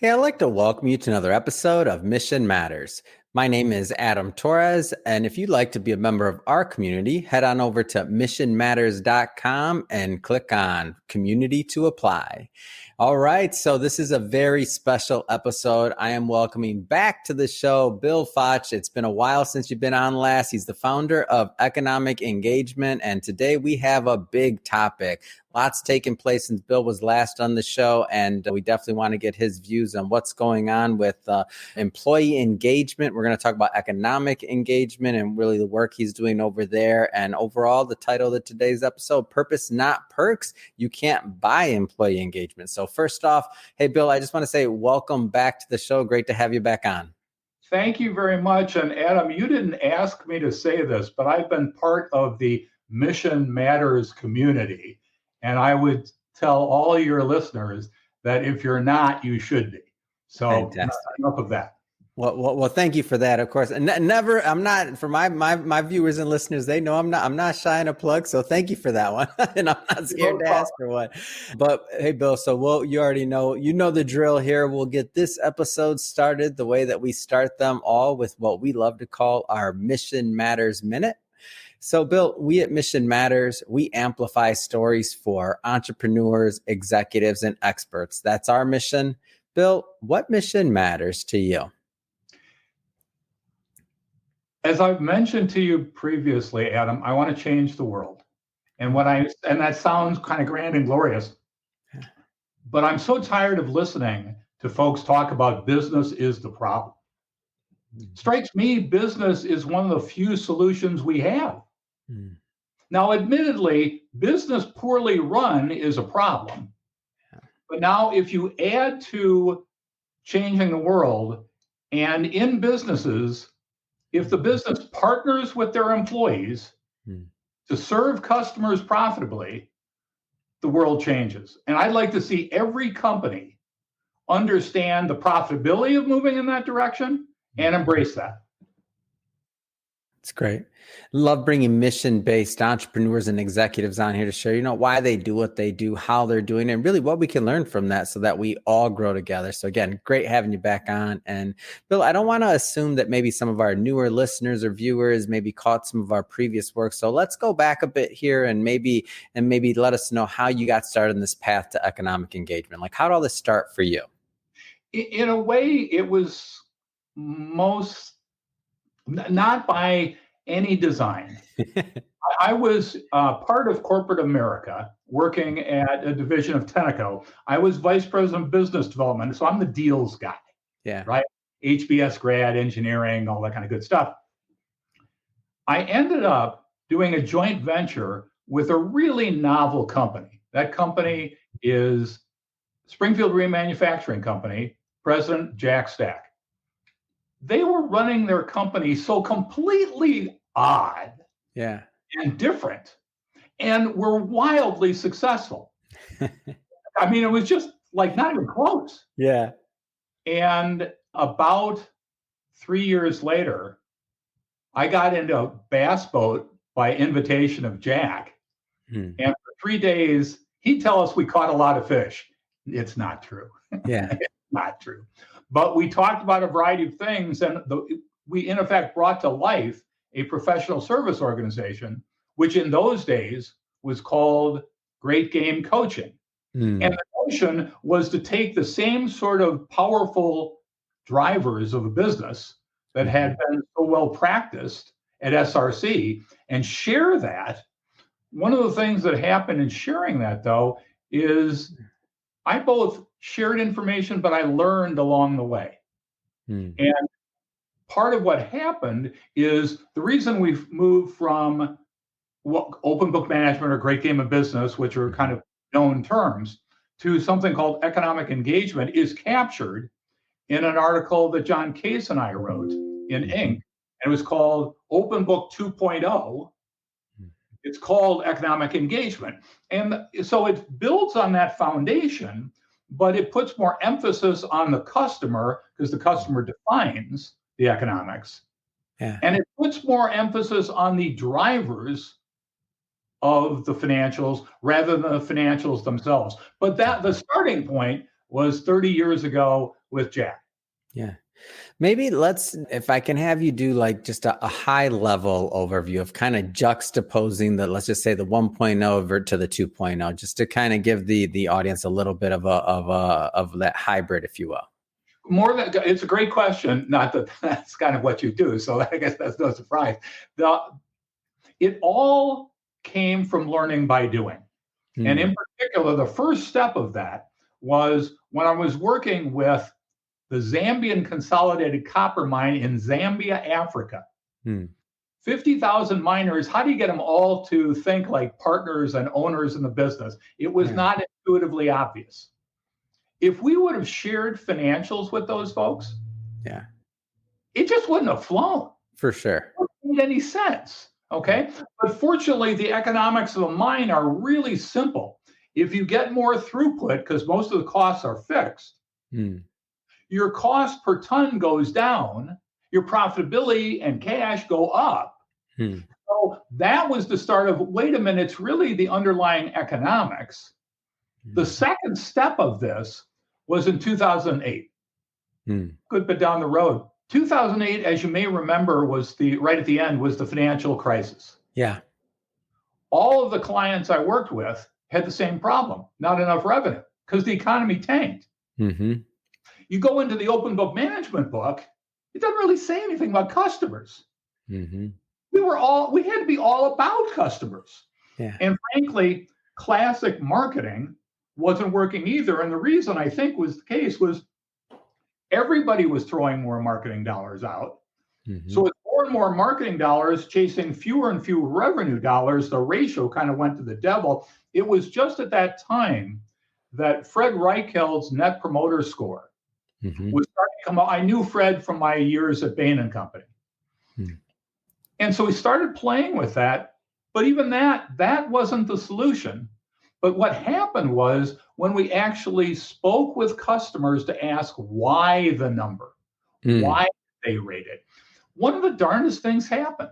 Hey, I'd like to welcome you to another episode of Mission Matters. My name is Adam Torres, and if you'd like to be a member of our community, head on over to missionmatters.com and click on Community to Apply. All right, so this is a very special episode. I am welcoming back to the show Bill Fotsch. It's been a while since you've been on last. He's the founder of Economic Engagement, and today we have a big topic. Lots taken place since Bill was last on the show, and we definitely want to get his views on what's going on with employee engagement. We're going to talk about economic engagement and really the work he's doing over there. And overall, the title of today's episode, Purpose Not Perks. You can't buy employee engagement. So first off, hey, Bill, I just want to say welcome back to the show. Great to have you back on. Thank you very much. And Adam, you didn't ask me to say this, but I've been part of the Mission Matters community. And I would tell all your listeners that if you're not, you should be. So enough of that. Well, thank you for that, of course. And never, I'm not, for my viewers and listeners, they know I'm not shy in a plug. So thank you for that one. And I'm not scared to ask for one. But hey, Bill, so you already know, the drill here. We'll get this episode started the way that we start them all, with what we love to call our Mission Matters Minute. So, Bill, we at Mission Matters, we amplify stories for entrepreneurs, executives, and experts. That's our mission. Bill, what mission matters to you? As I've mentioned to you previously, Adam, I want to change the world. And that sounds kind of grand and glorious, but I'm so tired of listening to folks talk about business is the problem. Strikes me, business is one of the few solutions we have. Now, admittedly, business poorly run is a problem. But now if you add to changing the world, and in businesses, if the business partners with their employees to serve customers profitably, the world changes. And I'd like to see every company understand the profitability of moving in that direction and embrace that. It's great. Love bringing mission-based entrepreneurs and executives on here to share, why they do what they do, how they're doing it, and really what we can learn from that so that we all grow together. So again, great having you back on. And Bill, I don't want to assume that maybe some of our newer listeners or viewers maybe caught some of our previous work. So let's go back a bit here and maybe let us know how you got started in this path to economic engagement. Like, how did all this start for you? In a way, it was not by any design. I was part of corporate America working at a division of Tenneco. I was vice president of business development, so I'm the deals guy. Yeah. Right? HBS grad, engineering, all that kind of good stuff. I ended up doing a joint venture with a really novel company. That company is Springfield Remanufacturing Company, President Jack Stack. They were running their company so completely odd and different, and were wildly successful. I mean, it was just like not even close. Yeah. And about 3 years later, I got into a bass boat by invitation of Jack. And for 3 days, he'd tell us we caught a lot of fish. It's not true. Yeah. It's not true. But we talked about a variety of things, and we, in effect, brought to life a professional service organization, which in those days was called Great Game Coaching. And the notion was to take the same sort of powerful drivers of a business that had been so well practiced at SRC and share that. One of the things that happened in sharing that, though, is I both shared information, but I learned along the way. And part of what happened is the reason we've moved from open book management or great game of business, which are kind of known terms, to something called economic engagement is captured in an article that John Case and I wrote in Inc. And it was called Open Book 2.0. It's called economic engagement. And so it builds on that foundation, but it puts more emphasis on the customer because the customer defines the economics. Yeah. And it puts more emphasis on the drivers of the financials rather than the financials themselves. But the starting point was 30 years ago with Jack. Yeah. Maybe if I can have you do like just a high level overview of kind of juxtaposing let's just say the 1.0 over to the 2.0, just to kind of give the audience a little bit of that hybrid, if you will. It's a great question. Not that that's kind of what you do, so I guess that's no surprise. It all came from learning by doing. And in particular, the first step of that was when I was working with the Zambian Consolidated Copper Mine in Zambia, Africa. 50,000 miners, how do you get them all to think like partners and owners in the business? It was not intuitively obvious. If we would have shared financials with those folks, it just wouldn't have flown. For sure. It wouldn't make any sense. Okay. But fortunately, the economics of a mine are really simple. If you get more throughput, because most of the costs are fixed, your cost per ton goes down, your profitability and cash go up. So that was the start of, wait a minute, it's really the underlying economics. The second step of this was in 2008. Good bit down the road. 2008, as you may remember, was right at the end was the financial crisis. Yeah. All of the clients I worked with had the same problem, not enough revenue, because the economy tanked. You go into the open book management book, it doesn't really say anything about customers. We had to be all about customers. And frankly, classic marketing wasn't working either. And the reason I think was the case was everybody was throwing more marketing dollars out. So with more and more marketing dollars chasing fewer and fewer revenue dollars, the ratio kind of went to the devil. It was just at that time that Fred Reichel's net promoter score was starting to come out. I knew Fred from my years at Bain and Company. And so we started playing with that. But even that wasn't the solution. But what happened was when we actually spoke with customers to ask why the number, why they rate it, one of the darndest things happened.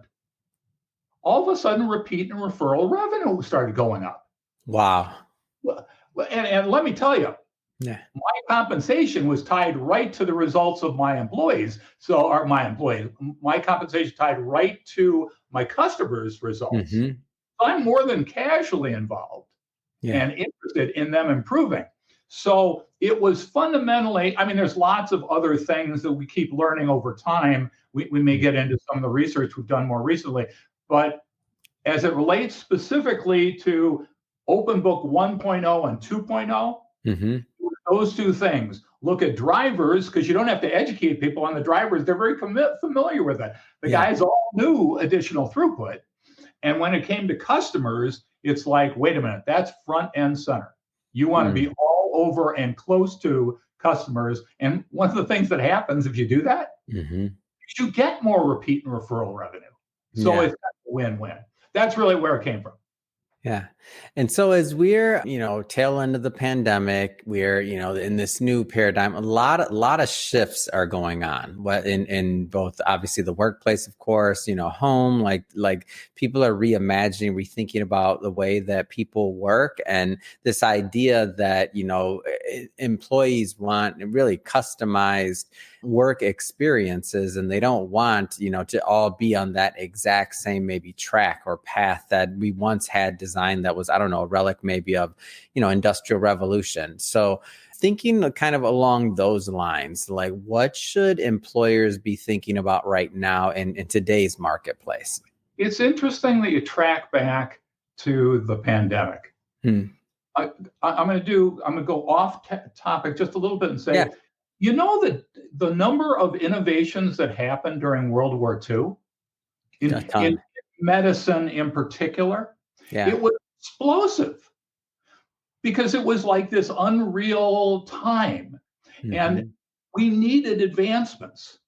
All of a sudden, repeat and referral revenue started going up. Wow. And let me tell you, my compensation was tied right to the results of my employees. My compensation tied right to my customers' results. So I'm more than casually involved and interested in them improving. So it was fundamentally, I mean, there's lots of other things that we keep learning over time. We may get into some of the research we've done more recently, but as it relates specifically to Open Book 1.0 and 2.0, those two things. Look at drivers, because you don't have to educate people on the drivers. They're very familiar with it. The guys all knew additional throughput. And when it came to customers, it's like, wait a minute, that's front and center. You want to be all over and close to customers. And one of the things that happens if you do that, you get more repeat and referral revenue. So it's a win-win. That's really where it came from. Yeah. And so as we're, tail end of the pandemic, we're, in this new paradigm, a lot of shifts are going on. What in both obviously the workplace, of course, home, like people are reimagining, rethinking about the way that people work, and this idea that, employees want really customized work experiences, and they don't want, to all be on that exact same maybe track or path that we once had designed that was, I don't know, a relic maybe of, industrial revolution. So thinking kind of along those lines, like what should employers be thinking about right now in today's marketplace? It's interesting that you track back to the pandemic. I'm going to go off topic just a little bit and say, that the number of innovations that happened during World War II, in medicine in particular, it was explosive because it was like this unreal time. And we needed advancements.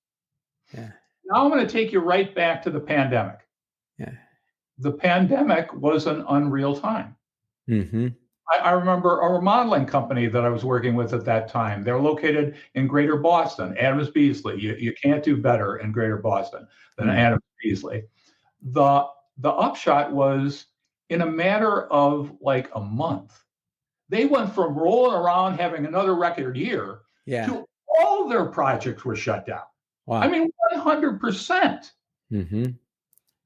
Now I'm going to take you right back to the pandemic. The pandemic was an unreal time. I remember a remodeling company that I was working with at that time. They're located in Greater Boston, Adams Beasley. You can't do better in Greater Boston than Adams Beasley. The upshot was, in a matter of like a month, They went from rolling around having another record year to all their projects were shut down. Wow. I mean, 100%. Mm-hmm.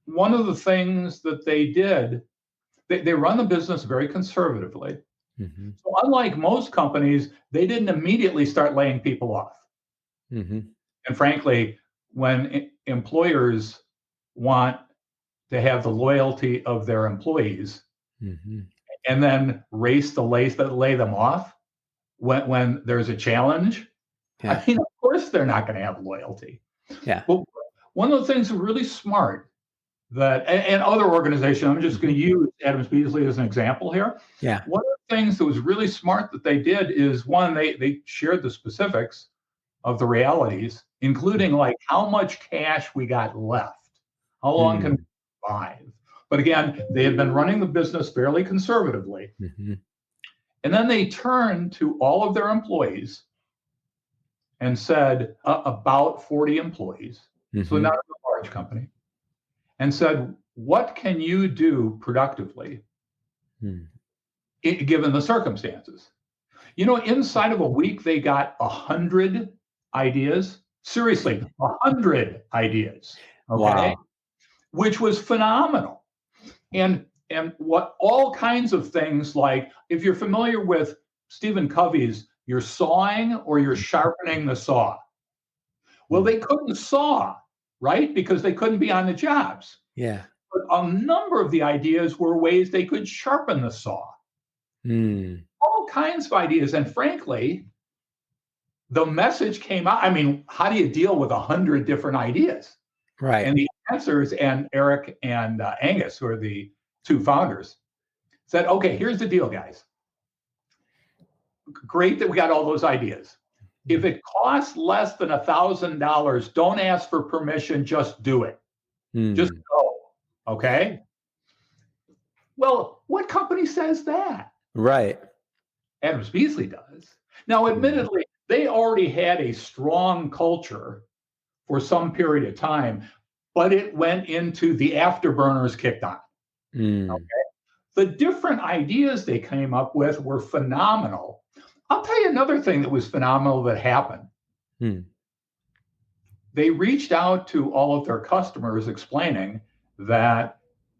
One of the things that they did, they run the business very conservatively. Mm-hmm. So unlike most companies, they didn't immediately start laying people off. Mm-hmm. And frankly, when employers want to have the loyalty of their employees Mm-hmm. and then race the lace that lay them off when there's a challenge, I mean, of course they're not going to have loyalty. Yeah. But one of the things really smart that, and other organizations, I'm just going to use Adams Beasley as an example here. Yeah. One of the things that was really smart that they did is, one, they shared the specifics of the realities, including like how much cash we got left, how long can we survive. But again, they had been running the business fairly conservatively. Mm-hmm. And then they turned to all of their employees and said, about 40 employees, so not a large company, and said, what can you do productively given the circumstances? You know, inside of a week, they got 100 ideas. Seriously, 100 ideas. Okay. Wow. Which was phenomenal. And what all kinds of things, like if you're familiar with Stephen Covey's, you're sawing or you're sharpening the saw. Well, they couldn't saw, right? Because they couldn't be on the jobs. Yeah. But a number of the ideas were ways they could sharpen the saw. All kinds of ideas. And frankly, the message came out. I mean, how do you deal with 100 different ideas? Right. And the answers, and Eric and Angus, who are the two founders, said, okay, here's the deal, guys. Great that we got all those ideas. If it costs less than $1,000, don't ask for permission, just do it. Just go, okay? Well, what company says that? Right. Adams Beasley does. Now, admittedly, they already had a strong culture for some period of time, but it went into the afterburners kicked on. Okay? The different ideas they came up with were phenomenal. I'll tell you another thing that was phenomenal that happened. They reached out to all of their customers explaining that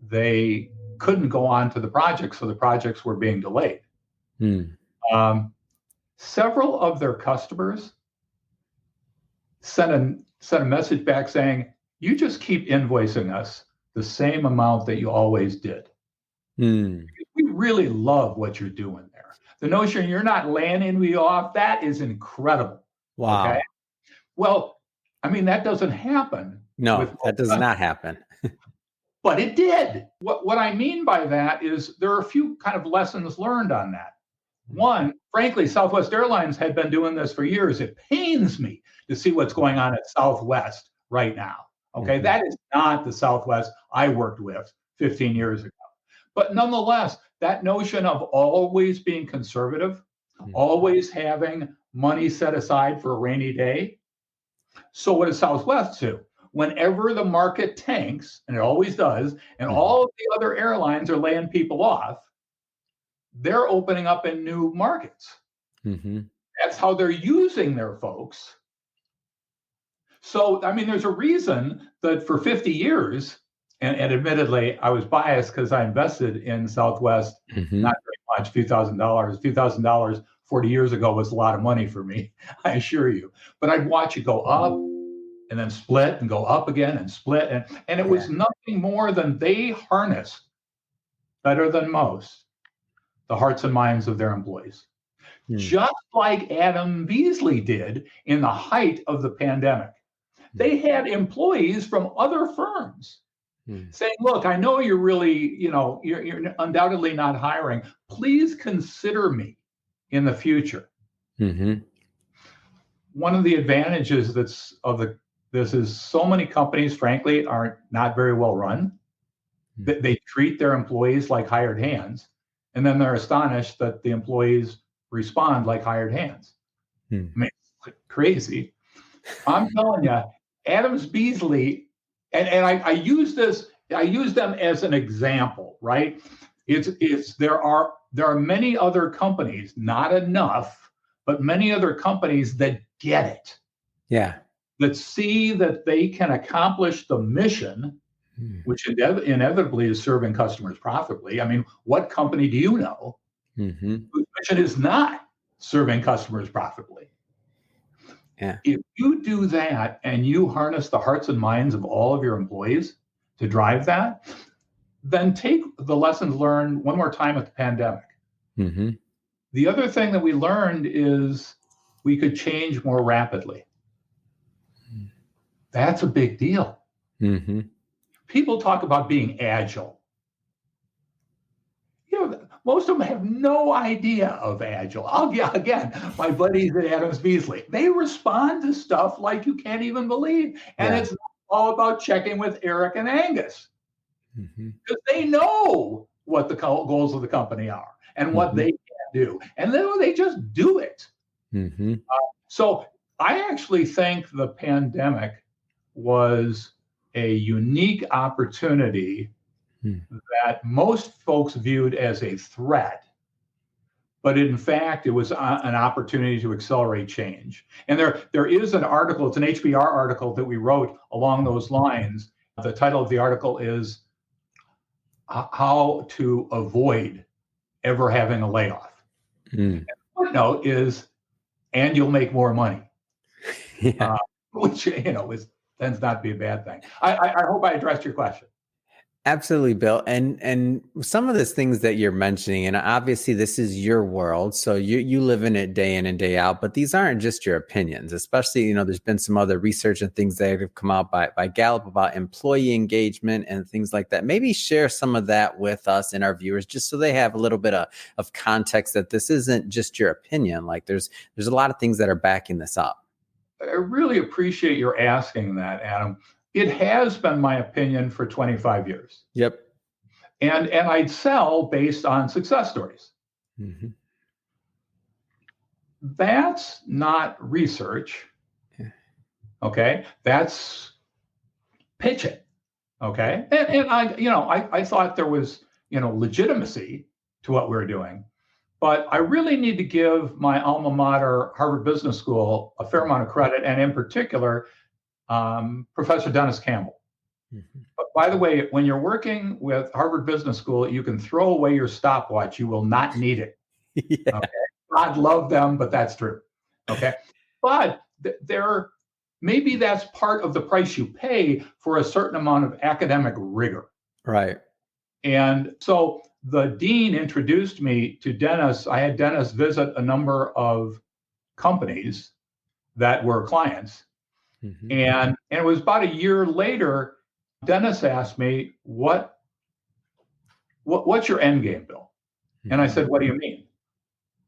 they couldn't go on to the project, so the projects were being delayed. Several of their customers sent a message back saying, you just keep invoicing us the same amount that you always did. We really love what you're doing there. The notion you're not laying me off, that is incredible. Wow. Okay? Well, I mean, that doesn't happen. No, that does not happen. But it did. What I mean by that is there are a few kind of lessons learned on that. One, frankly, Southwest Airlines had been doing this for years. It pains me to see what's going on at Southwest right now. Okay, that is not the Southwest I worked with 15 years ago. But nonetheless, that notion of always being conservative, always having money set aside for a rainy day. So what does Southwest do? Whenever the market tanks, and it always does, and all of the other airlines are laying people off, they're opening up in new markets. That's how they're using their folks. So, I mean, there's a reason that for 50 years, and admittedly, I was biased because I invested in Southwest, not very much, a few thousand dollars 40 years ago was a lot of money for me, I assure you. But I'd watch it go up and then split and go up again and split. And it was nothing more than they harnessed, better than most, the hearts and minds of their employees. Just like Adam Beasley did in the height of the pandemic. They had employees from other firms saying, look, I know you're really, you're undoubtedly not hiring. Please consider me in the future. One of the advantages this is so many companies, frankly, are not very well run. They treat their employees like hired hands, and then they're astonished that the employees respond like hired hands. I mean, it's crazy. I'm telling you, Adams Beasley, and I use them as an example, right? There are many other companies, not enough, but many other companies that get it. Yeah. That see that they can accomplish the mission, which inevitably is serving customers profitably. I mean, what company do you know whose mission is not serving customers profitably? Yeah. If you do that and you harness the hearts and minds of all of your employees to drive that, then take the lessons learned one more time at the pandemic. The other thing that we learned is we could change more rapidly. That's a big deal. People talk about being agile. Most of them have no idea of agile. Again, my buddies at Adams Beasley, they respond to stuff like you can't even believe. And it's all about checking with Eric and Angus. Because they know what the goals of the company are and what they can do. And then they just do it. So I actually think the pandemic was a unique opportunity that most folks viewed as a threat, but in fact, it was an opportunity to accelerate change. And there is an article, it's an HBR article that we wrote along those lines. The title of the article is How to Avoid Ever Having a Layoff. And the footnote is, and you'll make more money, which, tends not to be a bad thing. I hope I addressed your question. Absolutely, Bill. And some of those things that you're mentioning, and obviously this is your world, so you live in it day in and day out, but these aren't just your opinions, especially, there's been some other research and things that have come out by Gallup about employee engagement and things like that. Maybe share some of that with us and our viewers, just so they have a little bit of context that this isn't just your opinion. Like there's a lot of things that are backing this up. I really appreciate your asking that, Adam. It has been my opinion for 25 years. Yep. And I'd sell based on success stories. That's not research. Okay. That's pitching. Okay. And I thought there was, legitimacy to what we were doing. But I really need to give my alma mater, Harvard Business School, a fair amount of credit, and in particular, Professor Dennis Campbell. But by the way, when you're working with Harvard Business School, you can throw away your stopwatch. You will not need it. Okay? God love them, but that's true. Okay. But maybe that's part of the price you pay for a certain amount of academic rigor. Right. And so the dean introduced me to Dennis. I had Dennis visit a number of companies that were clients. And it was about a year later, Dennis asked me, what's your end game, Bill? And I said, what do you mean?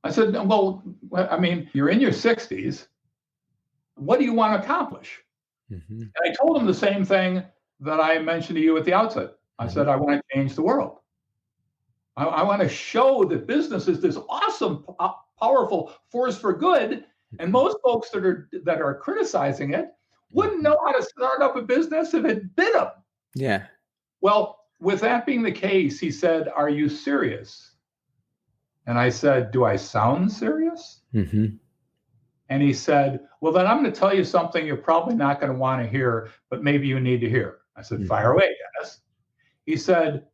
I said, well, you're in your 60s. What do you want to accomplish? And I told him the same thing that I mentioned to you at the outset. I said, I want to change the world. I want to show that business is this awesome, powerful force for good. And most folks that are criticizing it wouldn't know how to start up a business if it bit them. Yeah. Well, with that being the case, he said, are you serious? And I said, do I sound serious? And he said, well, then I'm going to tell you something you're probably not going to want to hear, but maybe you need to hear. I said, fire away, Dennis. He said,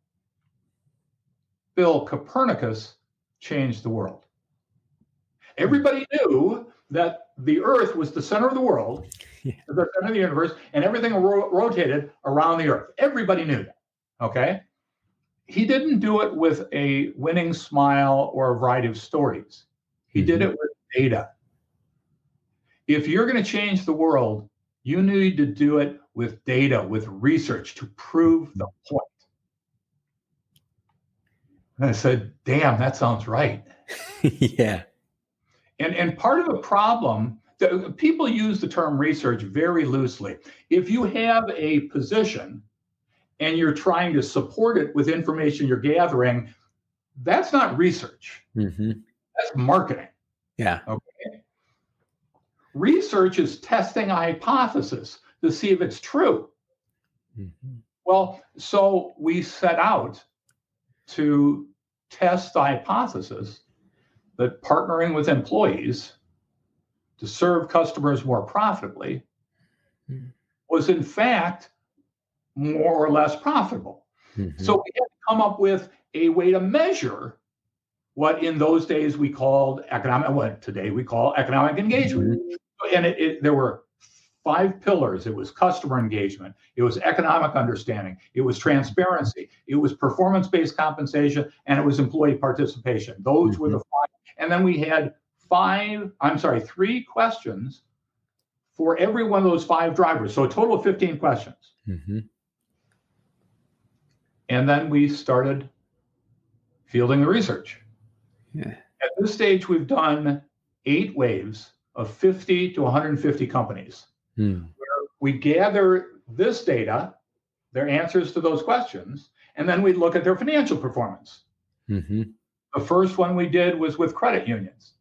Bill, Copernicus changed the world. Everybody knew that the Earth was the center of the world, the center of the universe, and everything rotated around the Earth. Everybody knew that, okay? He didn't do it with a winning smile or a variety of stories. He did it with data. If you're going to change the world, you need to do it with data, with research to prove the point. And I said, damn, that sounds right. Yeah. And part of the problem, people use the term research very loosely. If you have a position and you're trying to support it with information you're gathering, that's not research. That's marketing. Yeah. Okay. Research is testing a hypothesis to see if it's true. Well, so we set out to test the hypothesis that partnering with employees to serve customers more profitably was in fact more or less profitable. So we had to come up with a way to measure what in those days we called what today we call economic engagement. And there were 5 pillars. It was customer engagement. It was economic understanding. It was transparency. It was performance-based compensation, and it was employee participation. Those were the 5. And then we had 3 questions for every one of those 5 drivers. So a total of 15 questions. And then we started fielding the research. At this stage, we've done 8 waves of 50 to 150 companies. Where we gather this data, their answers to those questions, and then we look at their financial performance. The first one we did was with credit unions.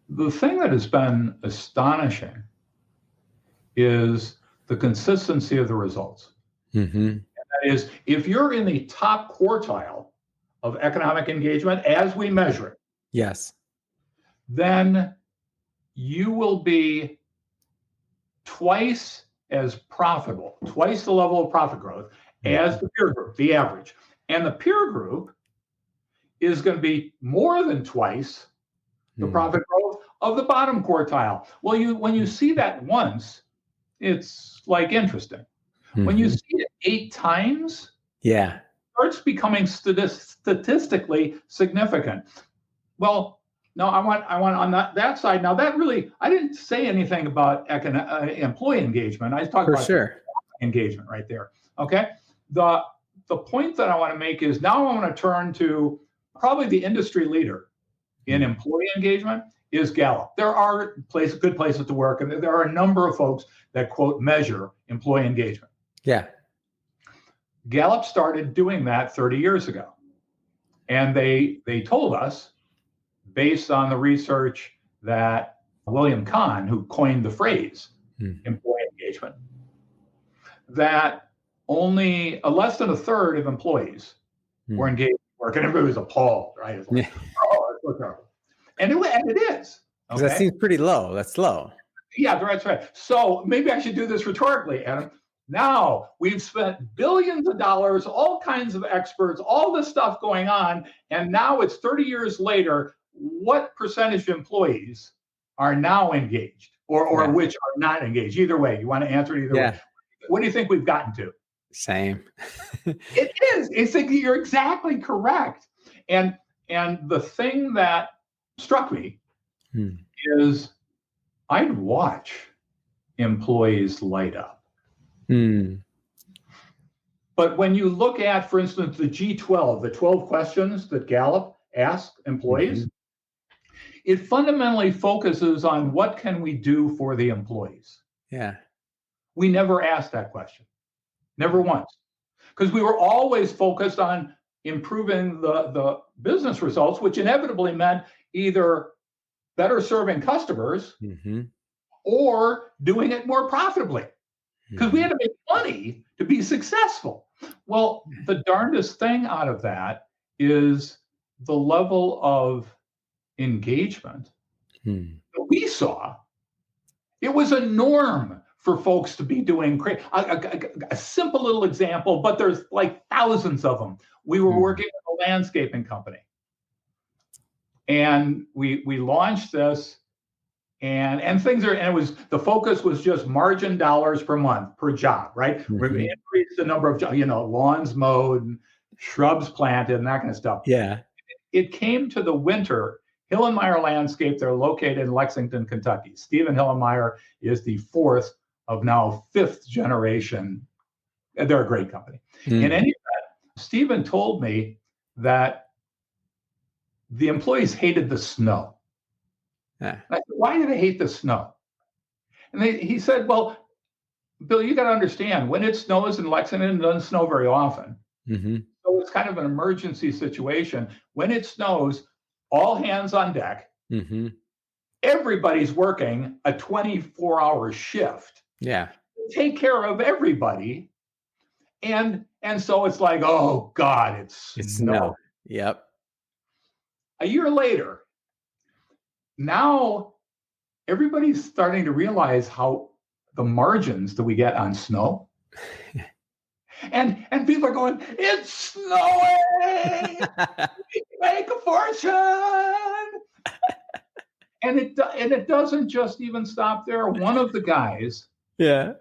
The thing that has been astonishing is the consistency of the results. And that is, if you're in the top quartile of economic engagement as we measure it, yes, then you will be twice as profitable, twice the level of profit growth as the peer group, the average. And the peer group is going to be more than twice the profit growth of the bottom quartile. Well, when you see that once, it's like interesting. When you see it 8 times, it starts becoming statistically significant. Well, no, I want on that side. Now that really, I didn't say anything about employee engagement. I talked about engagement right there. Okay. The point that I want to make is now I want to turn to probably the industry leader in employee engagement is Gallup. There are good places to work, and there are a number of folks that quote measure employee engagement. Gallup started doing that 30 years ago. And they told us, based on the research that William Kahn, who coined the phrase employee engagement, that only less than a third of employees were engaged in work. And everybody was appalled, right? It's like, oh, it's so terrible. And it is. Okay? That seems pretty low. That's low. Yeah, that's right. So maybe I should do this rhetorically, Adam. Now we've spent billions of dollars, all kinds of experts, all this stuff going on. And now it's 30 years later. What percentage of employees are now engaged or which are not engaged? Either way, you want to answer it either way. What do you think we've gotten to? Same. It is. It's like you're exactly correct. And the thing that struck me is I'd watch employees light up. But when you look at, for instance, the G-12, the 12 questions that Gallup asked employees, it fundamentally focuses on what can we do for the employees. We never asked that question. Never once. Because we were always focused on improving the business results, which inevitably meant either better serving customers or doing it more profitably. Because we had to make money to be successful. Well, the darndest thing out of that is the level of engagement that we saw. It was a norm for folks to be doing great. A simple little example, but there's like thousands of them. We were working with a landscaping company. And we launched this. And things are, and it was, the focus was just margin dollars per month per job, right? We increased the number of, lawns mowed, and shrubs planted, and that kind of stuff. It came to the winter. Hillenmeyer Landscape, they're located in Lexington, Kentucky. Stephen Hillenmeyer is the 4th of now 5th generation. They're a great company. In any event, Stephen told me that the employees hated the snow. I said, why do they hate the snow? And he said, well, Bill, you got to understand, when it snows in Lexington, it doesn't snow very often. So it's kind of an emergency situation. When it snows, all hands on deck. Everybody's working a 24-hour shift. Take care of everybody. And And so it's like, oh God, it's snow. Yep. A year later, now everybody's starting to realize how the margins that we get on snow. And people are going, it's snowing, make a fortune. And it doesn't just even stop there. One of the guys, he's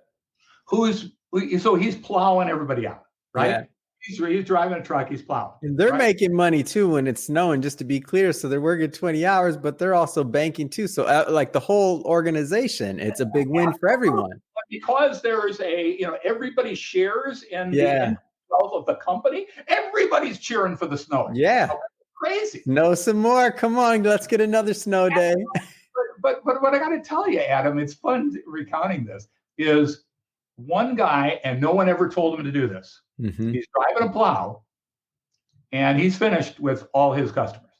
plowing everybody out, right? Yeah. He's driving a truck, he's plowing. And they're making money too when it's snowing, just to be clear. So they're working 20 hours, but they're also banking too. So like the whole organization, it's a big win for everyone. Because there's everybody shares in the wealth of the company. Everybody's cheering for the snow. Yeah. So crazy. Know some more. Come on, let's get another snow day. But what I got to tell you, Adam, it's fun recounting this, is one guy, and no one ever told him to do this. Mm-hmm. He's driving a plow, and he's finished with all his customers.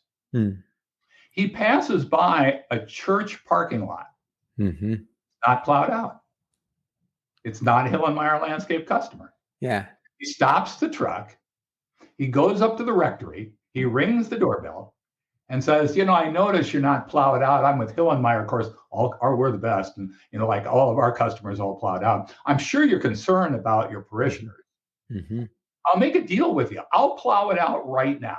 He passes by a church parking lot, not plowed out. It's not Hillenmeyer Landscape customer. Yeah. He stops the truck. He goes up to the rectory. He rings the doorbell and says, I notice you're not plowed out. I'm with Hillenmeyer. Of course, we're the best. And, like all of our customers all plowed out. I'm sure you're concerned about your parishioners. Mm-hmm. I'll make a deal with you. I'll plow it out right now.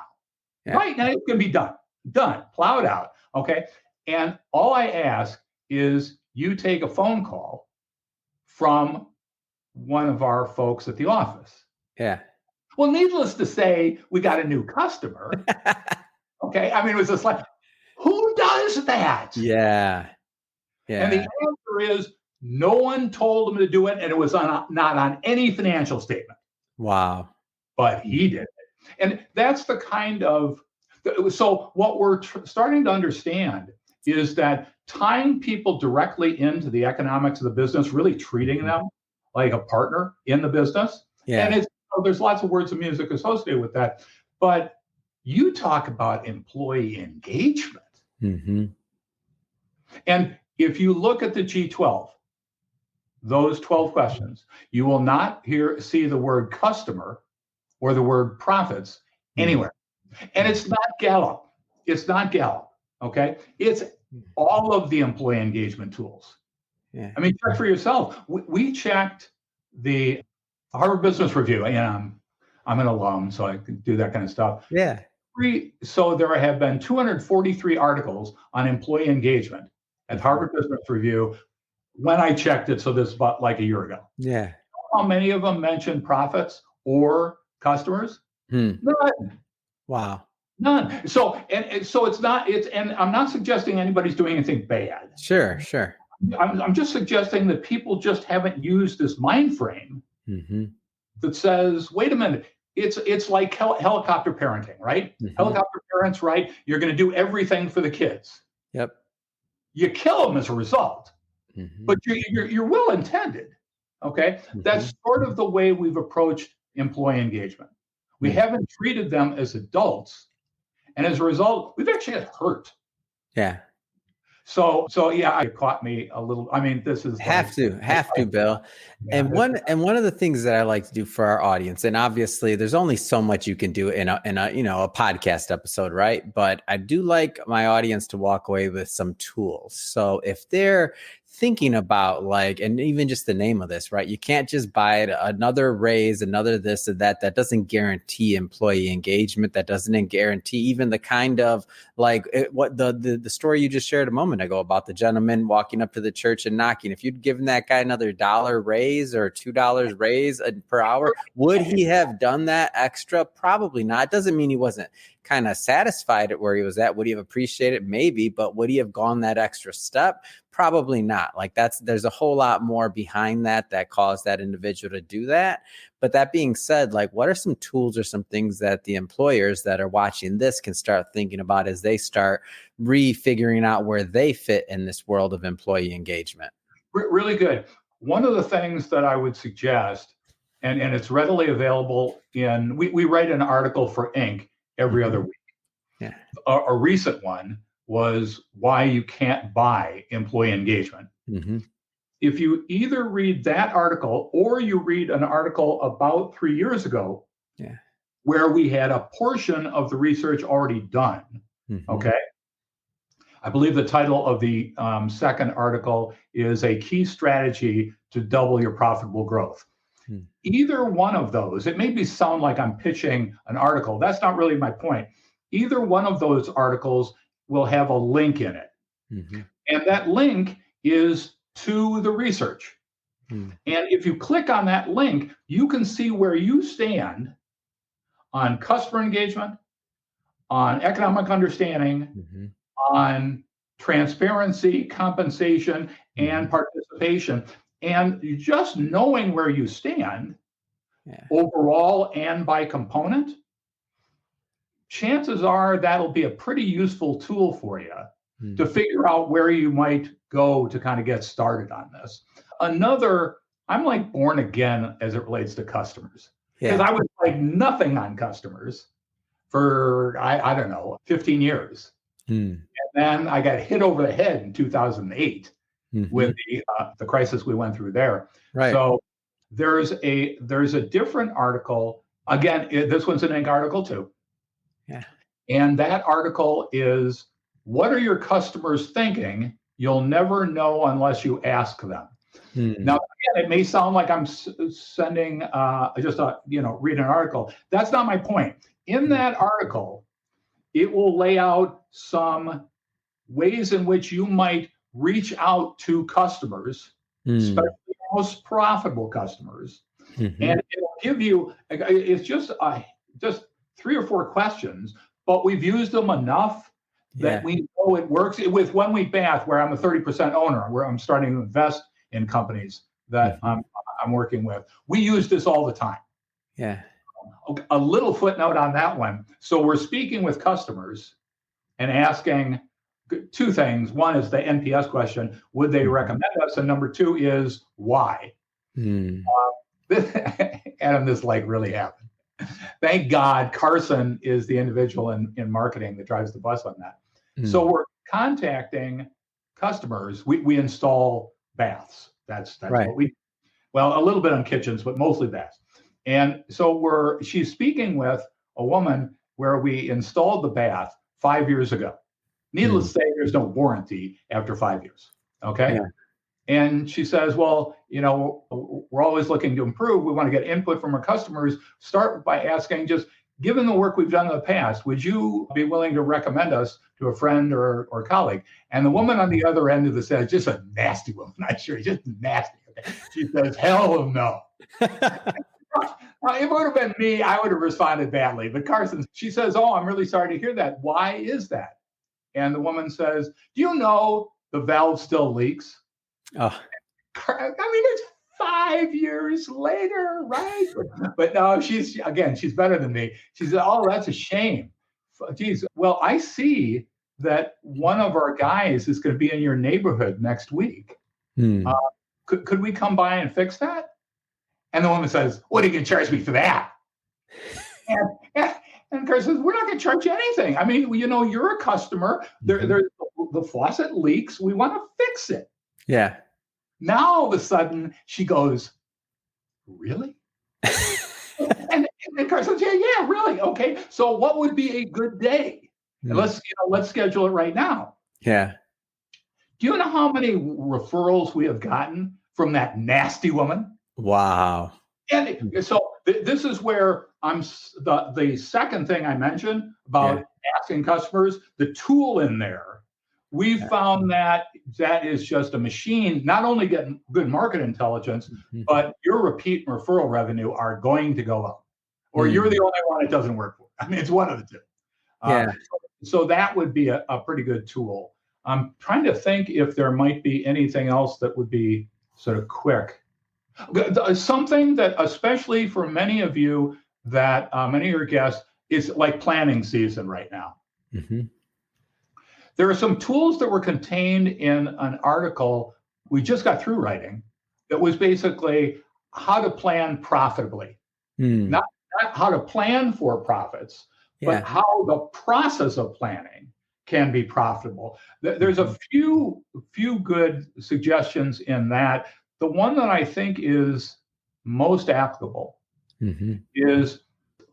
Yeah. Right now, it's going to be done. Done. Plowed out. Okay. And all I ask is you take a phone call from one of our folks at the office. Yeah. Well, needless to say, we got a new customer. Okay. I mean, it was just like, who does that? Yeah. Yeah. And the answer is no one told him to do it, and it was not on any financial statement. Wow. But he did it. And that's the kind of, so what we're starting to understand is that tying people directly into the economics of the business, really treating them like a partner in the business. Yeah. And there's lots of words of music associated with that. But you talk about employee engagement. Mm-hmm. And if you look at the G-12, those 12 questions, you will not see the word customer or the word profits anywhere. And it's not Gallup. It's not Gallup. Okay. It's all of the employee engagement tools. Yeah. I mean, check for yourself. We checked the Harvard Business Review, and I'm an alum, so I can do that kind of stuff. Yeah. So there have been 243 articles on employee engagement at Harvard Business Review when I checked it. So this is about like a year ago. Yeah. How many of them mention profits or customers? None. Wow. None. So and I'm not suggesting anybody's doing anything bad. Sure. I'm just suggesting that people just haven't used this mind frame that says, wait a minute, it's like helicopter parenting, right? Mm-hmm. Helicopter parents, right? You're going to do everything for the kids. Yep. You kill them as a result, but you're well intended. Okay, that's sort of the way we've approached employee engagement. We haven't treated them as adults, and as a result, we've actually got hurt. Yeah. So yeah, it caught me a little. I mean, this is have to, Bill. Yeah, and one of the things that I like to do for our audience, and obviously there's only so much you can do in a a podcast episode, right? But I do like my audience to walk away with some tools. So if they're thinking about and even just the name of this, right? You can't just buy another raise, another this or that. That doesn't guarantee employee engagement. That doesn't guarantee even the kind of what the story you just shared a moment ago about the gentleman walking up to the church and knocking. If you'd given that guy another $1 raise or $2 raise per hour, would he have done that extra? Probably not. It doesn't mean he wasn't kind of satisfied at where he was at. Would he have appreciated it? Maybe, but would he have gone that extra step? Probably not. There's a whole lot more behind that caused that individual to do that. But that being said, what are some tools or some things that the employers that are watching this can start thinking about as they start refiguring out where they fit in this world of employee engagement? Really good. One of the things that I would suggest, and it's readily available we write an article for Inc. every other week. Yeah. A recent one was why you can't buy employee engagement. if you either read that article or you read an article about 3 years ago, where we had a portion of the research already done, okay? I believe the title of the second article is A Key Strategy to Double Your Profitable Growth. Either one of those, it may sound like I'm pitching an article. That's not really my point. Either one of those articles will have a link in it. And that link is to the research. And if you click on that link, you can see where you stand on customer engagement, on economic understanding, on transparency, compensation, and participation. And just knowing where you stand overall and by component, chances are that'll be a pretty useful tool for you to figure out where you might go to kind of get started on this. I'm like born again as it relates to customers, because I was like nothing on customers for, I don't know, 15 years. And then I got hit over the head in 2008 with the crisis we went through there. So there's a different article. Again, this one's an Inc. article too. And that article is, what are your customers thinking? You'll never know unless you ask them. Now, again, it may sound like I'm sending read an article. That's not my point. In that article, it will lay out some ways in which you might reach out to customers, especially most profitable customers, and it'll give you. It's just 3 or 4 questions, but we've used them enough that we know it works. With 1 Week Bath, where I'm a 30% owner, where I'm starting to invest in companies that I'm working with, we use this all the time. A little footnote on that one. So we're speaking with customers and asking 2 things. One is the NPS question: would they recommend us? And number 2 is why. Adam, this like really happened. Thank God Carson is the individual in marketing that drives the bus on that. So we're contacting customers. We install baths. That's what we, well, a little bit on kitchens, but mostly baths. And so she's speaking with a woman where we installed the bath 5 years ago. Needless to say, there's no warranty after 5 years. Okay. And she says, well, we're always looking to improve. We want to get input from our customers. Start by asking, just given the work we've done in the past, would you be willing to recommend us to a friend or colleague? And the woman on the other end of the set is just a nasty woman. I'm sure, just nasty. Okay? She says, hell no. It would have been me. I would have responded badly. But Carson, she says, oh, I'm really sorry to hear that. Why is that? And the woman says, do you know the valve still leaks? Oh. I mean, it's 5 years later, right? But no, she's better than me. She said, oh, that's a shame. Geez, well, I see that one of our guys is going to be in your neighborhood next week. Could we come by and fix that? And the woman says, what are you going to charge me for that? And Chris says, we're not going to charge you anything. I mean, you're a customer. The faucet leaks. We want to fix it. Yeah. Now, all of a sudden, she goes, really? and Carson says, yeah, really? Okay. So what would be a good day? And let's schedule it right now. Yeah. Do you know how many referrals we have gotten from that nasty woman? Wow. And so this is where the second thing I mentioned about asking customers, the tool in there. We've found that is just a machine, not only getting good market intelligence, but your repeat and referral revenue are going to go up. Or you're the only one it doesn't work for. I mean, it's one of the 2. So that would be a pretty good tool. I'm trying to think if there might be anything else that would be sort of quick. Something that, especially for many of you, that many of your guests, is like planning season right now. There are some tools that were contained in an article we just got through writing that was basically how to plan profitably. Not how to plan for profits, but how the process of planning can be profitable. There's a few good suggestions in that. The one that I think is most applicable is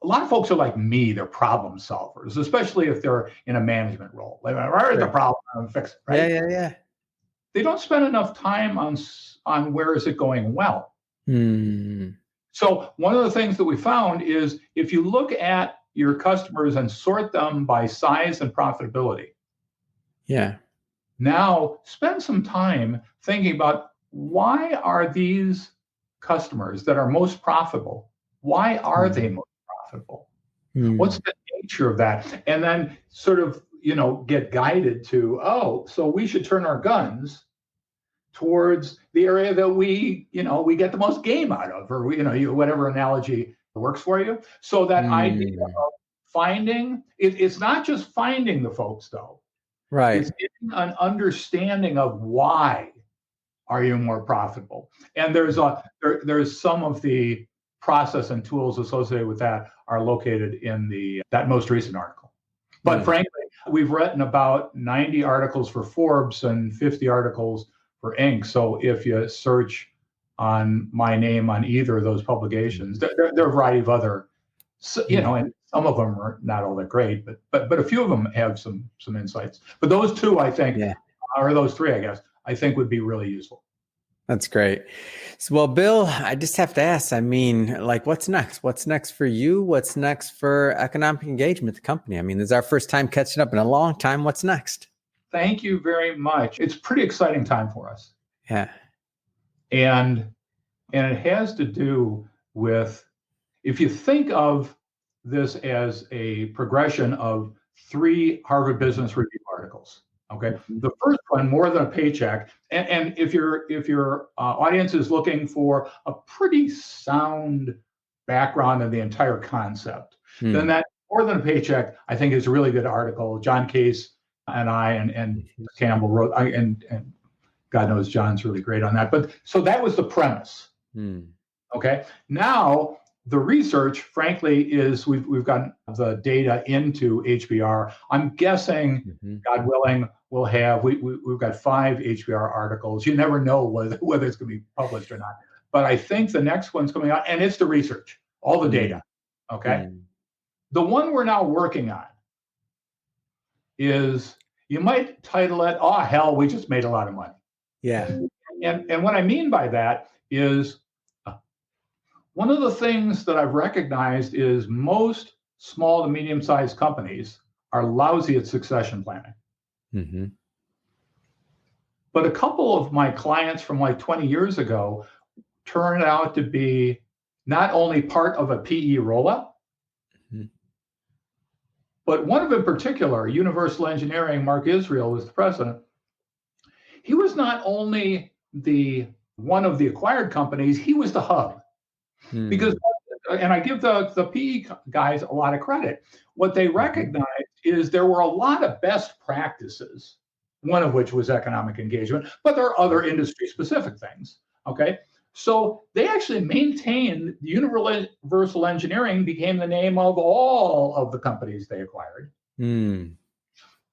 a lot of folks are like me, they're problem solvers, especially if they're in a management role. Like, where is the problem? I'm fix it, right? Yeah. They don't spend enough time on where is it going well. So one of the things that we found is if you look at your customers and sort them by size and profitability. Yeah. Now spend some time thinking about why are these customers that are most profitable, why are they most profitable? What's the nature of that? And then sort of, get guided to, so we should turn our guns towards the area that we get the most game out of, or whatever analogy works for you. So that idea of finding, it's not just finding the folks though. Right. It's getting an understanding of why are you more profitable. And there's some of the process and tools associated with that are located in that most recent article. But frankly, we've written about 90 articles for Forbes and 50 articles for Inc. So if you search on my name on either of those publications, there are a variety of other, and some of them are not all that great, but a few of them have some insights. But those two, I think, or those three, I guess, I think would be really useful. That's great. So, well, Bill, I just have to ask, what's next? What's next for you? What's next for Economic Engagement, the company? This is our first time catching up in a long time. What's next? Thank you very much. It's a pretty exciting time for us. Yeah. And it has to do with, if you think of this as a progression of 3 Harvard Business Review articles. Okay. The first one, More Than a Paycheck. And if your audience is looking for a pretty sound background of the entire concept, then that More Than a Paycheck, I think, is a really good article. John Case and I and Campbell wrote, and God knows John's really great on that. But so that was the premise. Okay. Now the research, frankly, is we've gotten the data into HBR. I'm guessing, God willing, we'll have we've got 5 HBR articles. You never know whether it's going to be published or not. But I think the next one's coming out, and it's the research, all the data. Okay. The one we're now working on is, you might title it, "Oh hell, we just made a lot of money." Yeah. And what I mean by that is, one of the things that I've recognized is most small to medium-sized companies are lousy at succession planning. But a couple of my clients from like 20 years ago turned out to be not only part of a PE roll-up, but one of them in particular, Universal Engineering, Mark Israel was the president. He was not only one of the acquired companies, he was the hub. Because, and I give the PE guys a lot of credit, what they recognized is there were a lot of best practices, one of which was economic engagement, but there are other industry-specific things, okay? So they actually maintained, Universal Engineering became the name of all of the companies they acquired.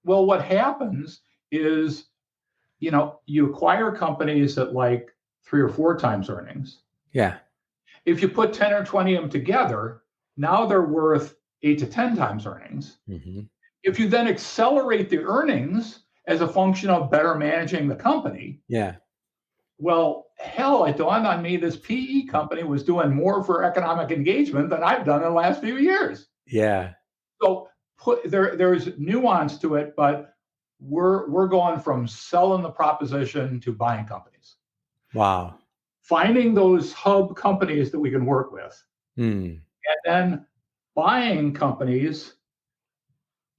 Well, what happens is, you acquire companies at like 3 or 4 times earnings. Yeah. If you put 10 or 20 of them together, now they're worth 8 to 10 times earnings. If you then accelerate the earnings as a function of better managing the company, well, hell, it dawned on me this PE company was doing more for economic engagement than I've done in the last few years. Yeah. So there's nuance to it, but we're going from selling the proposition to buying companies. Wow. Finding those hub companies that we can work with, and then buying companies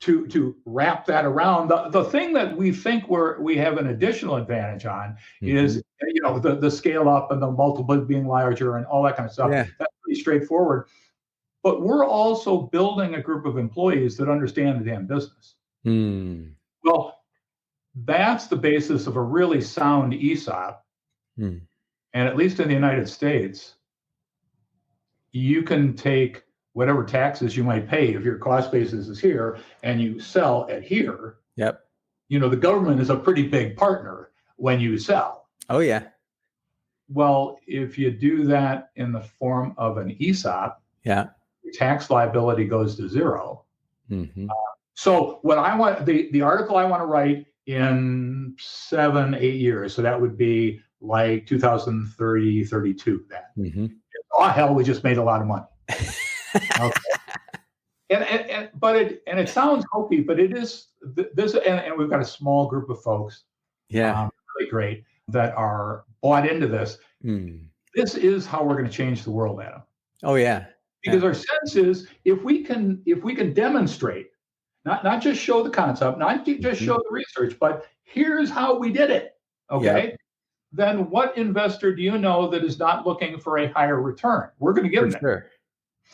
to wrap that around. The thing that we think we have an additional advantage on is the scale up and the multiple being larger and all that kind of stuff. Yeah. That's pretty straightforward. But we're also building a group of employees that understand the damn business. Well, that's the basis of a really sound ESOP. And at least in the United States, you can take whatever taxes you might pay if your cost basis is here and you sell at here. Yep. The government is a pretty big partner when you sell. Oh, yeah. Well, if you do that in the form of an ESOP, Yeah. your tax liability goes to zero. Mm-hmm. So what I want, the article I want to write in 7, 8 years, so that would be like 2030, 32. That, Mm-hmm. oh hell, we just made a lot of money. Okay. It sounds hokey, but it is this, and we've got a small group of folks, Yeah. really great, that are bought into this. This is how we're going to change the world, Adam. Oh yeah. Because our sense is if we can demonstrate, not just show the concept, not just show the research, but here's how we did it. Okay. Yep. Then what investor do you know that is not looking for a higher return? We're going to give them sure.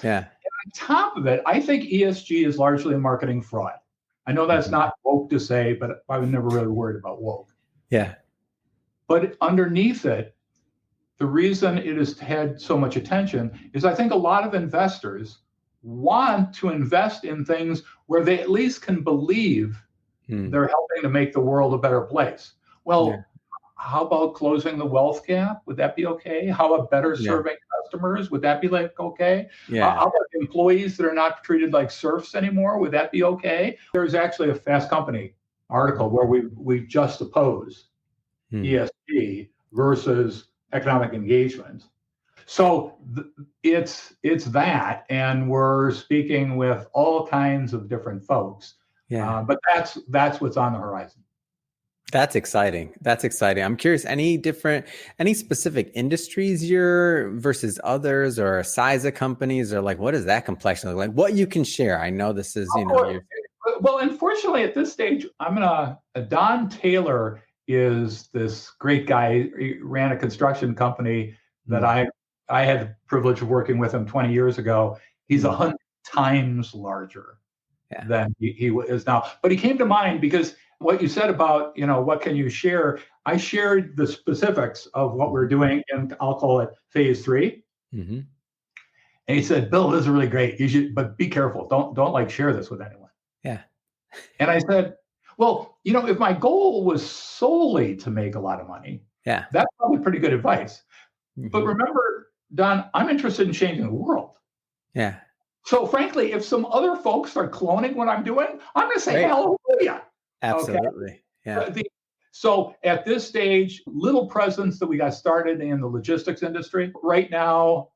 Yeah. And on top of it, I think ESG is largely a marketing fraud. I know that's not woke to say, but I was never really worried about woke. Yeah. But underneath it, the reason it has had so much attention is I think a lot of investors want to invest in things where they at least can believe they're helping to make the world a better place. Well, how about closing the wealth gap? Would that be okay? How about better serving customers? Would that be like okay? Yeah. How about employees that are not treated like serfs anymore? Would that be okay? There's actually a Fast Company article where we just oppose ESG versus economic engagement. So it's that, and we're speaking with all kinds of different folks. Yeah. But that's what's on the horizon. That's exciting. I'm curious, any specific industries you're versus others, or size of companies, or like, what is that complexion look like? What you can share? I know this is, well, unfortunately at this stage, Don Taylor is this great guy. He ran a construction company that I had the privilege of working with him 20 years ago. He's 100 times larger than he is now. But he came to mind because what you said about, what can you share? I shared the specifics of what we're doing, and I'll call it phase 3. Mm-hmm. And he said, Bill, this is really great. You should, but be careful. Don't like share this with anyone. Yeah. And I said, well, if my goal was solely to make a lot of money, that's probably pretty good advice. Mm-hmm. But remember, Don, I'm interested in changing the world. Yeah. So frankly, if some other folks start cloning what I'm doing, I'm going to say hallelujah. Absolutely. Okay? Yeah. So at this stage, little presence that we got started in the logistics industry. Right now,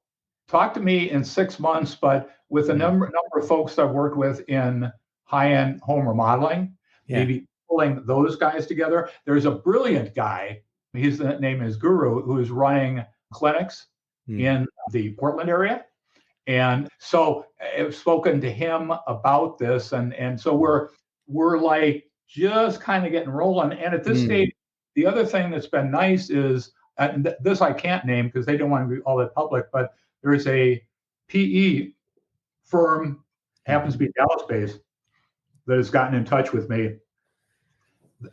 talk to me in 6 months, but with a number of folks I've worked with in high-end home remodeling, maybe pulling those guys together. There's a brilliant guy, his name is Guru, who's running clinics in the Portland area. And so I've spoken to him about this. And so we're like just kind of getting rolling. And at this stage, the other thing that's been nice is, and this I can't name because they don't want to be all that public, but there's a PE firm, happens to be Dallas-based, that has gotten in touch with me.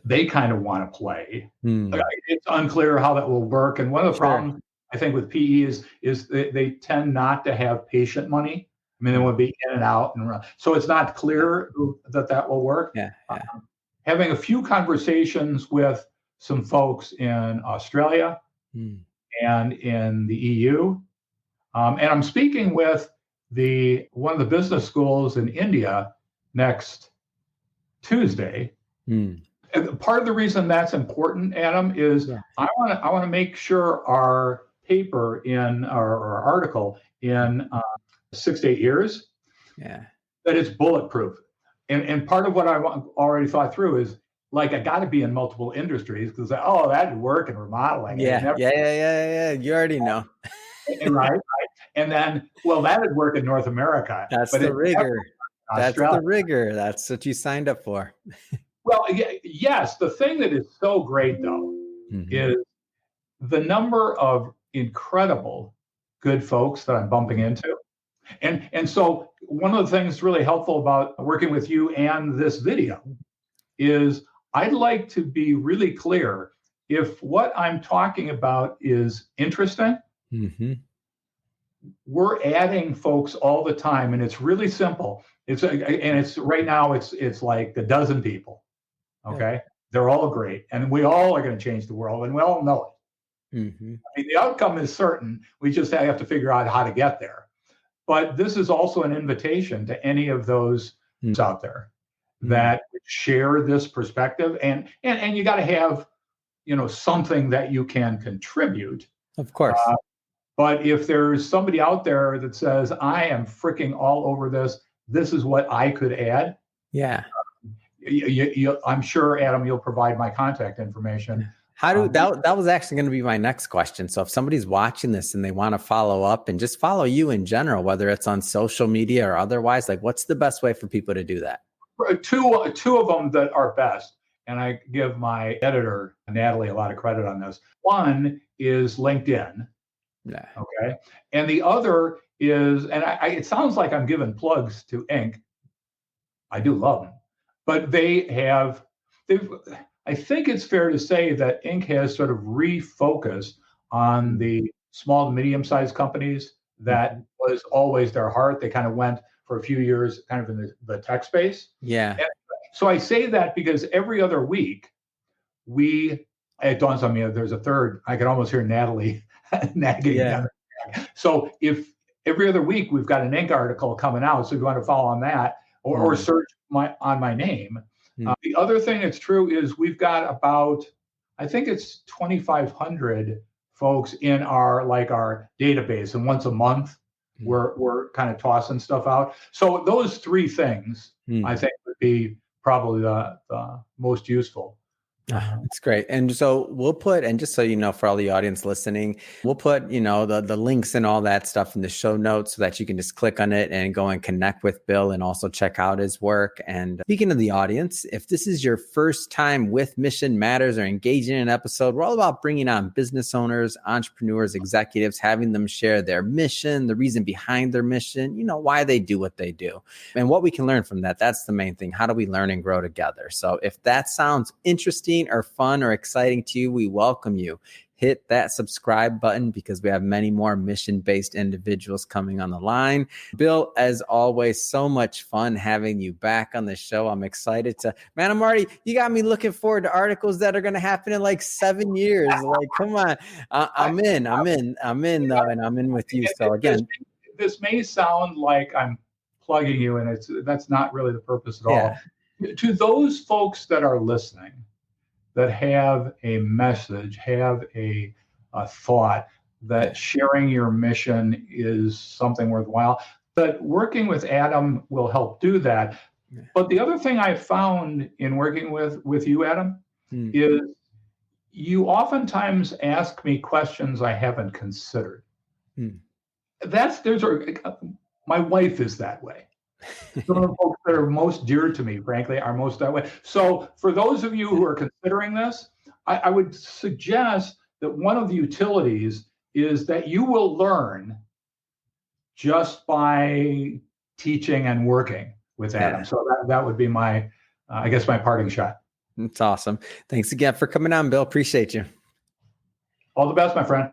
They kind of want to play. It's unclear how that will work. And one of the problems I think with PE is they tend not to have patient money. I mean, they want to be in and out and run. So it's not clear that will work. Yeah. Having a few conversations with some folks in Australia and in the EU. And I'm speaking with one of the business schools in India next Tuesday. And part of the reason that's important, Adam, is I want to make sure our paper in our article in 6 to 8 years, that it's bulletproof. And part of what I already thought through is, like, I got to be in multiple industries because that'd work in remodeling. Yeah. You already know. Right. And then, that'd work in North America. That's the rigor. That's the rigor. That's what you signed up for. Well, yes. The thing that is so great, though, is the number of incredible good folks that I'm bumping into. And so one of the things really helpful about working with you and this video is I'd like to be really clear. If what I'm talking about is interesting, we're adding folks all the time, and it's really simple. It's right now it's like a dozen people. Okay. They're all great. And we all are going to change the world, and we all know it. Mm-hmm. I mean, the outcome is certain. We just have to figure out how to get there. But this is also an invitation to any of those out there that share this perspective, and you got to have, something that you can contribute. Of course. But if there's somebody out there that says, I am freaking all over this, this is what I could add. Yeah. I'm sure, Adam, you'll provide my contact information. That was actually going to be my next question. So if somebody's watching this and they want to follow up and just follow you in general, whether it's on social media or otherwise, like what's the best way for people to do that? Two of them that are best, and I give my editor, Natalie, a lot of credit on this. One is LinkedIn. Yeah. Okay. And the other is, and it sounds like I'm giving plugs to Inc. I do love them, but I think it's fair to say that Inc. has sort of refocused on the small to medium-sized companies. That was always their heart. They kind of went for a few years kind of in the tech space. Yeah. And so I say that because every other week it dawns on me, there's a third. I can almost hear Natalie nagging. Yeah. So if every other week we've got an Inc. article coming out, so if you want to follow on that or search on my name. The other thing that's true is we've got about, I think it's 2,500 folks in our database, and once a month we're kind of tossing stuff out. So those three things I think would be probably the most useful. That's great. And so we'll put, and just so you know, for all the audience listening, we'll put, the links and all that stuff in the show notes so that you can just click on it and go and connect with Bill and also check out his work. And speaking of the audience, if this is your first time with Mission Matters or engaging in an episode, we're all about bringing on business owners, entrepreneurs, executives, having them share their mission, the reason behind their mission, why they do what they do and what we can learn from that. That's the main thing. How do we learn and grow together? So if that sounds interesting or fun or exciting to you, we welcome you. Hit that subscribe button because we have many more mission-based individuals coming on the line. Bill, as always, so much fun having you back on the show. I'm excited you got me looking forward to articles that are going to happen in like 7 years. Like, come on. I'm in though, and I'm in with you. So again, this may sound like I'm plugging you, and that's not really the purpose at all. To those folks that are listening, that have a message, have a thought, that sharing your mission is something worthwhile, that working with Adam will help do that. But the other thing I found in working with you, Adam, is you oftentimes ask me questions I haven't considered. My wife is that way. Some of the folks that are most dear to me, frankly, are most that way. So for those of you who are considering this, I would suggest that one of the utilities is that you will learn just by teaching and working with Adam. So that would be my parting shot. That's awesome. Thanks again for coming on, Bill. Appreciate you. All the best, my friend.